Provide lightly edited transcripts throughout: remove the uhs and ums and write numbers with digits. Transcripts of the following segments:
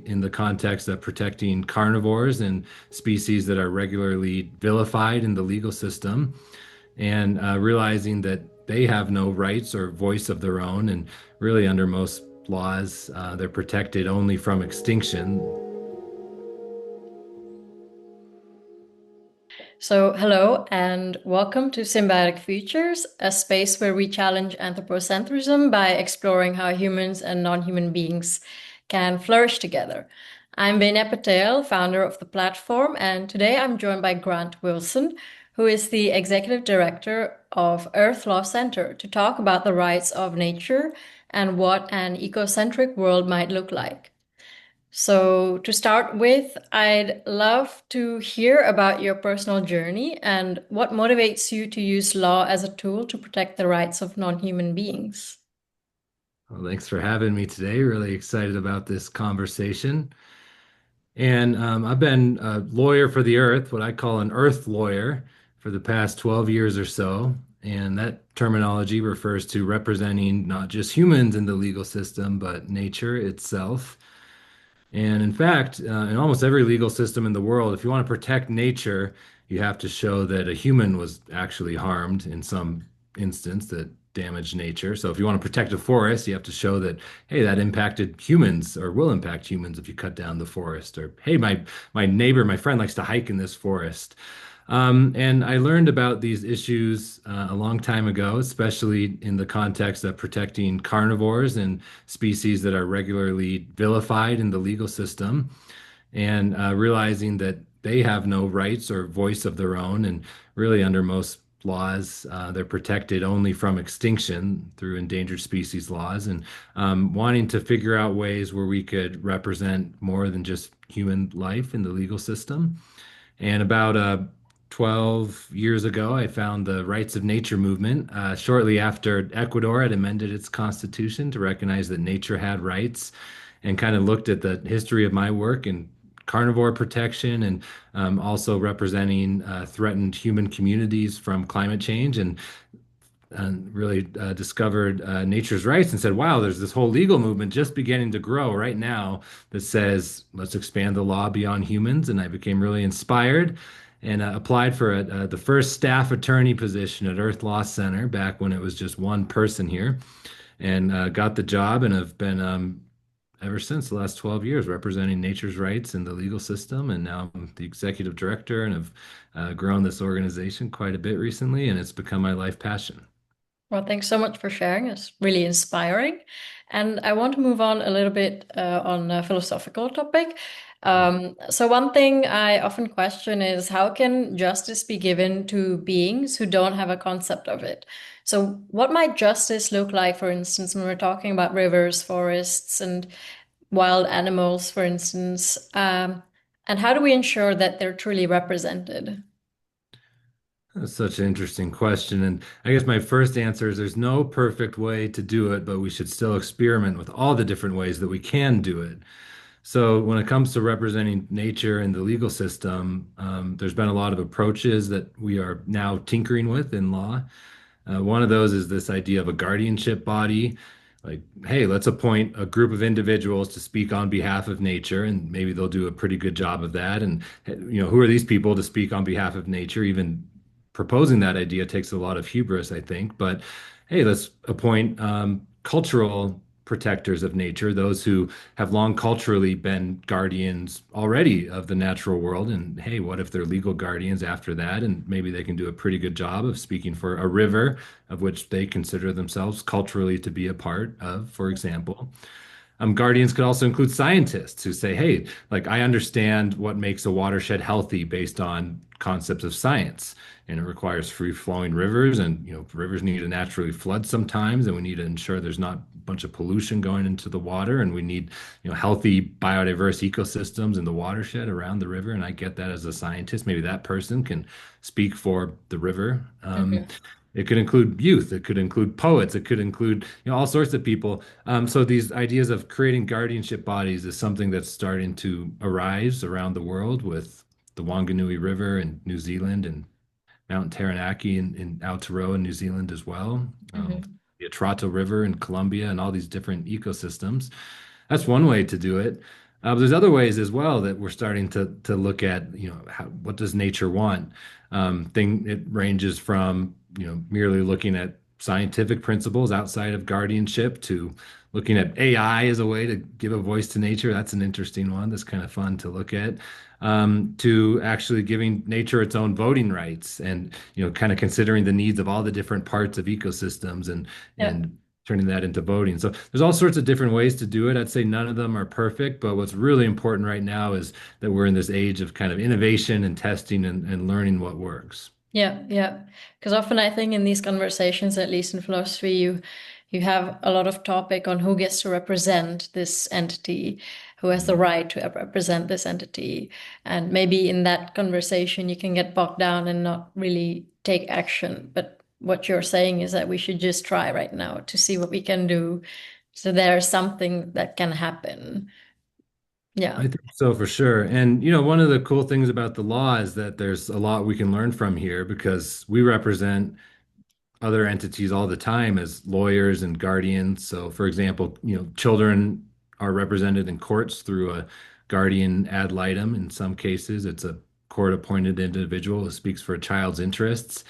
in the context of protecting carnivores and species that are regularly vilified in the legal system, and realizing that they have no rights or voice of their own. And really, under most laws, they're protected only from extinction. So, hello and welcome to Symbiotic Futures, a space where we challenge anthropocentrism by exploring how humans and non-human beings can flourish together. I'm Venya Patel, founder of the platform, and today I'm joined by Grant Wilson, who is the executive director of Earth Law Center, to talk about the rights of nature and what an ecocentric world might look like. So, to start with, I'd love to hear about your personal journey and what motivates you to use law as a tool to protect the rights of non-human beings. Well, thanks for having me today. Really excited about this conversation. And I've been a lawyer for the earth, what I call an earth lawyer, for the past 12 years or so. And that terminology refers to representing not just humans in the legal system, but nature itself. And in fact, in almost every legal system in the world, if you want to protect nature, you have to show that a human was actually harmed in some instance that damaged nature. So if you want to protect a forest, you have to show that, hey, that impacted humans or will impact humans if you cut down the forest. Or, hey, my neighbor, my friend likes to hike in this forest. And I learned about these issues a long time ago, especially in the context of protecting carnivores and species that are regularly vilified in the legal system, and realizing that they have no rights or voice of their own. And really, under most laws, they're protected only from extinction through endangered species laws, and wanting to figure out ways where we could represent more than just human life in the legal system. And about 12 years ago, I found the Rights of Nature movement shortly after Ecuador had amended its constitution to recognize that nature had rights, and kind of looked at the history of my work in carnivore protection, and also representing threatened human communities from climate change, and really discovered nature's rights and said, wow, there's this whole legal movement just beginning to grow right now that says, let's expand the law beyond humans. And I became really inspired and applied for the first staff attorney position at Earth Law Center back when it was just one person here, and got the job, and have been ever since, the last 12 years, representing nature's rights in the legal system. And now I'm the executive director, and have grown this organization quite a bit recently, and it's become my life passion. Well, thanks so much for sharing. It's really inspiring. And I want to move on a little bit on a philosophical topic. So one thing I often question is how can justice be given to beings who don't have a concept of it? So what might justice look like, for instance, when we're talking about rivers, forests, and wild animals, for instance? And how do we ensure that they're truly represented? That's such an interesting question. And I guess my first answer is there's no perfect way to do it, but we should still experiment with all the different ways that we can do it. So, when it comes to representing nature in the legal system, there's been a lot of approaches that we are now tinkering with in law. One of those is this idea of a guardianship body. Like, hey, let's appoint a group of individuals to speak on behalf of nature, and maybe they'll do a pretty good job of that. And, who are these people to speak on behalf of nature? Even proposing that idea takes a lot of hubris, I think. But hey, let's appoint cultural protectors of nature, those who have long culturally been guardians already of the natural world. And hey, what if they're legal guardians after that? And maybe they can do a pretty good job of speaking for a river of which they consider themselves culturally to be a part of, for example. Guardians could also include scientists who say, hey, like I understand what makes a watershed healthy based on concepts of science. And it requires free flowing rivers, and rivers need to naturally flood sometimes, and we need to ensure there's not a bunch of pollution going into the water, and we need healthy biodiverse ecosystems in the watershed around the river. And I get that as a scientist. Maybe that person can speak for the river. Mhm. It could include youth. It could include poets. It could include, all sorts of people. So these ideas of creating guardianship bodies is something that's starting to arise around the world, with the Wanganui River in New Zealand, and Mount Taranaki in Aotearoa in New Zealand as well. Mhm. The Atrato River in Colombia, and all these different ecosystems. That's one way to do it. But there's other ways as well that we're starting to look at, what does nature want? It ranges from, merely looking at scientific principles outside of guardianship to looking at AI as a way to give a voice to nature. That's an interesting one. That's kind of fun to look at. To actually giving nature its own voting rights and, kind of considering the needs of all the different parts of ecosystems Yeah. and turning that into voting. So there's all sorts of different ways to do it. I'd say none of them are perfect, but what's really important right now is that we're in this age of kind of innovation and testing and learning what works. Yeah, yeah. Because often I think in these conversations, at least in philosophy, you have a lot of topic on who gets to represent this entity, who has the Mhm. right to represent this entity. And maybe in that conversation you can get bogged down and not really take action. But what you're saying is that we should just try right now to see what we can do. So there's something that can happen. I Yeah. think so for sure. And one of the cool things about the law is that there's a lot we can learn from here because we represent other entities all the time as lawyers and guardians. So, for example, children are represented in courts through a guardian ad litem. In some cases, it's a court-appointed individual who speaks for a child's interests.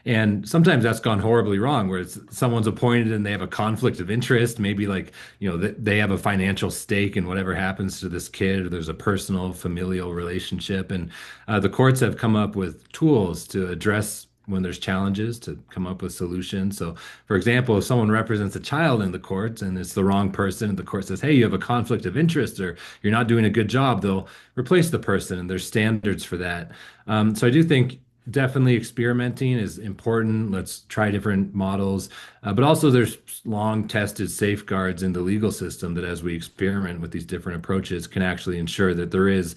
And sometimes that's gone horribly wrong, where someone's appointed and they have a conflict of interest. Maybe like, they have a financial stake in whatever happens to this kid, or there's a personal familial relationship. And the courts have come up with tools to address when there's challenges to come up with solutions. So, for example, if someone represents a child in the courts and it's the wrong person, and the court says, hey, you have a conflict of interest or you're not doing a good job, they'll replace the person, and there's standards for that. So I do think definitely experimenting is important. Let's try different models. But also, there's long tested safeguards in the legal system that as we experiment with these different approaches can actually ensure that there is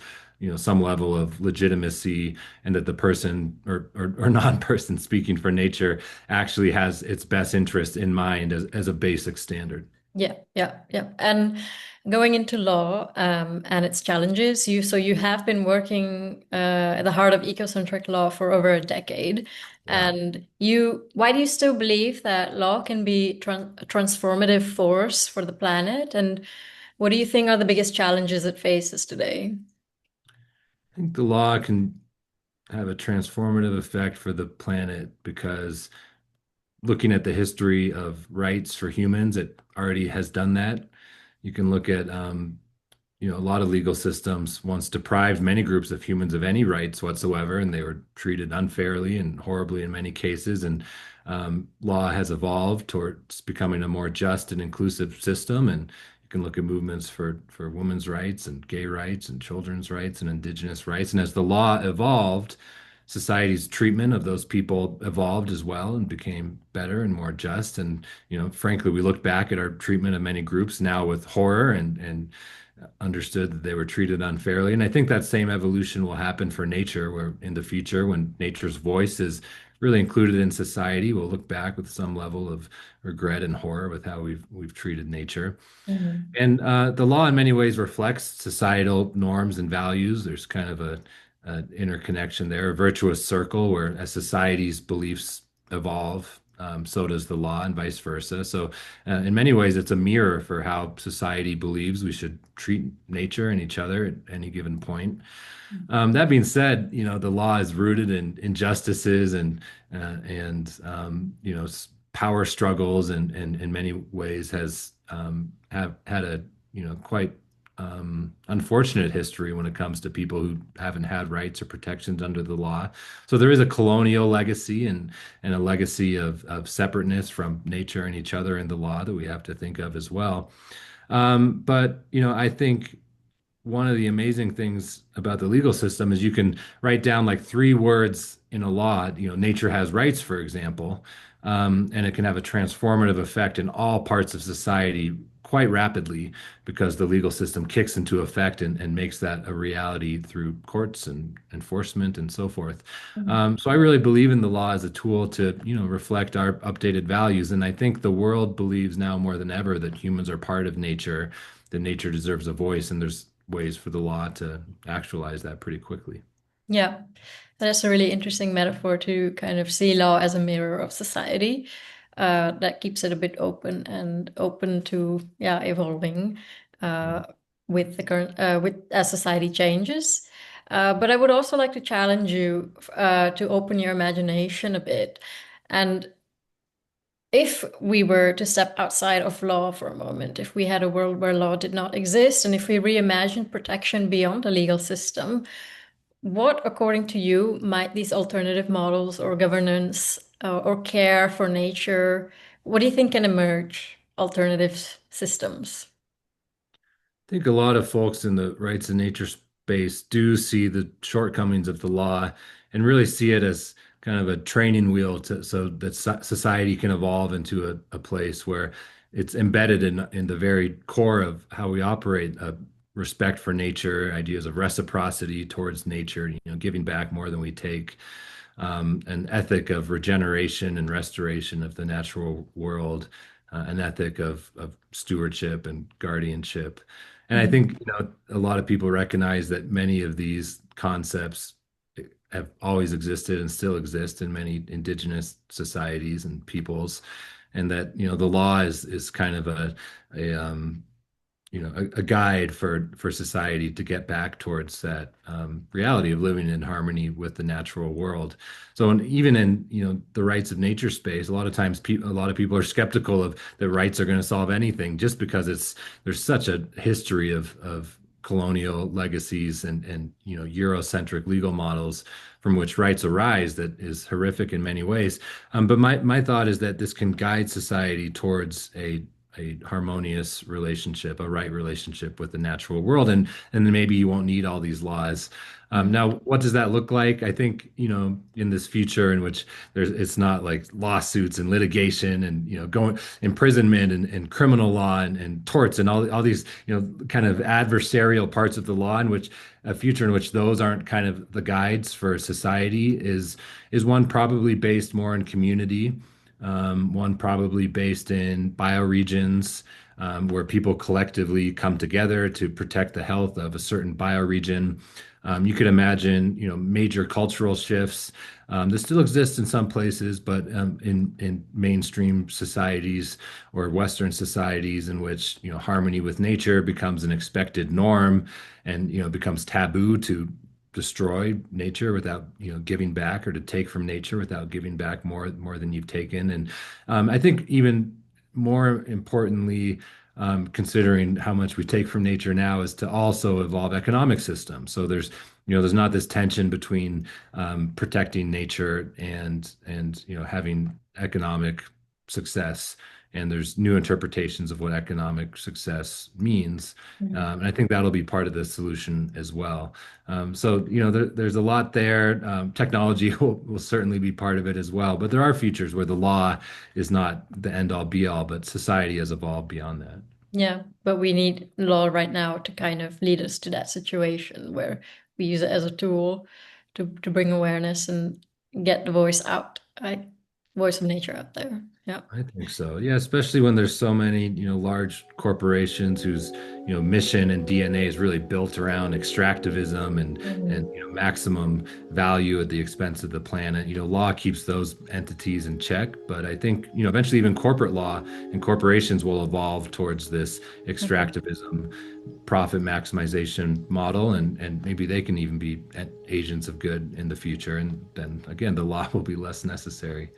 some level of legitimacy and that the person or non-person speaking for nature actually has its best interest in mind as a basic standard. Yeah, yeah, yeah. And going into law and its challenges, you have been working at the heart of ecocentric law for over a decade. Yeah. And why do you still believe that law can be a transformative force for the planet? And what do you think are the biggest challenges it faces today? I think the law can have a transformative effect for the planet because looking at the history of rights for humans, it already has done that. You can look at a lot of legal systems once deprived many groups of humans of any rights whatsoever, and they were treated unfairly and horribly in many cases. And law has evolved towards becoming a more just and inclusive system. And you can look at movements for women's rights and gay rights and children's rights and indigenous rights. And as the law evolved, society's treatment of those people evolved as well and became better and more just. And frankly, we look back at our treatment of many groups now with horror and understood that they were treated unfairly. And I think that same evolution will happen for nature, where in the future, when nature's voice is really included in society, we'll look back with some level of regret and horror with how we've treated nature. Mhm. And the law, in many ways, reflects societal norms and values. There's kind of an interconnection there, a virtuous circle where as society's beliefs evolve, so does the law, and vice versa. So, in many ways, it's a mirror for how society believes we should treat nature and each other at any given point. That being said, the law is rooted in injustices and power struggles, and in many ways has have had a quite unfortunate history when it comes to people who haven't had rights or protections under the law. So there is a colonial legacy and a legacy of separateness from nature and each other in the law that we have to think of as well. But I think one of the amazing things about the legal system is you can write down like three words in a law, nature has rights, for example, and it can have a transformative effect in all parts of society quite rapidly because the legal system kicks into effect and makes that a reality through courts and enforcement and so forth. Mhm. So I really believe in the law as a tool to, reflect our updated values. And I think the world believes now more than ever that humans are part of nature, that nature deserves a voice, and there's ways for the law to actualize that pretty quickly. Yeah, that's a really interesting metaphor to kind of see law as a mirror of society. That keeps it a bit open and open to, yeah, evolving. Uh, with the current with as society changes. But I would also like to challenge you to open your imagination a bit. And if we were to step outside of law for a moment, if we had a world where law did not exist, and if we reimagined protection beyond the legal system, what, according to you, might these alternative models or governance or care for nature, what do you think can emerge alternative systems? think a lot of folks in the rights and nature space do see the shortcomings of the law and really see it as kind of a training wheel so that society can evolve into a place where it's embedded in the very core of how we operate, respect for nature, ideas of reciprocity towards nature, giving back more than we take, an ethic of regeneration and restoration of the natural world, an ethic of stewardship and guardianship. And I Mhm. think, a lot of people recognize that many of these concepts have always existed and still exist in many indigenous societies and peoples, and that, the law is kind of a guide for society to get back towards that reality of living in harmony with the natural world. So, and even in the rights of nature space, a lot of times a lot of people are skeptical of that rights are going to solve anything, just because there's such a history of colonial legacies and Eurocentric legal models from which rights arise that is horrific in many ways. But my thought is that this can guide society towards a harmonious relationship, a right relationship with the natural world, and then maybe you won't need all these laws. Mhm. Now, what does that look like? I think, in this future in which it's not like lawsuits and litigation and going imprisonment and criminal law and torts and all these kind of adversarial parts of the law, in which a future in which those aren't kind of the guides for society is one probably based more in community, one probably based in bioregions, where people collectively come together to protect the health of a certain bioregion. You could imagine, major cultural shifts that still exist in some places, but in mainstream societies or Western societies, in which harmony with nature becomes an expected norm, and becomes taboo to destroy nature without giving back, or to take from nature without giving back more than you've taken. And I think even more importantly, considering how much we take from nature now, is to also evolve economic systems. So there's not this tension between protecting nature and having economic success. And there's new interpretations of what economic success means. Mhm. And I think that'll be part of the solution as well. So, there's a lot there. Technology will certainly be part of it as well. But there are futures where the law is not the end all be all, but society has evolved beyond that. Yeah, but we need law right now to kind of lead us to that situation where we use it as a tool to bring awareness and get the voice out, right? Voice of nature out there. Yeah. I think so. Yeah, especially when there's so many, large corporations whose, mission and DNA is really built around extractivism and Mhm. maximum value at the expense of the planet. Law keeps those entities in check, but I think, eventually even corporate law and corporations will evolve towards this Mhm. extractivism, profit maximization model, and maybe they can even be agents of good in the future. And then again, the law will be less necessary.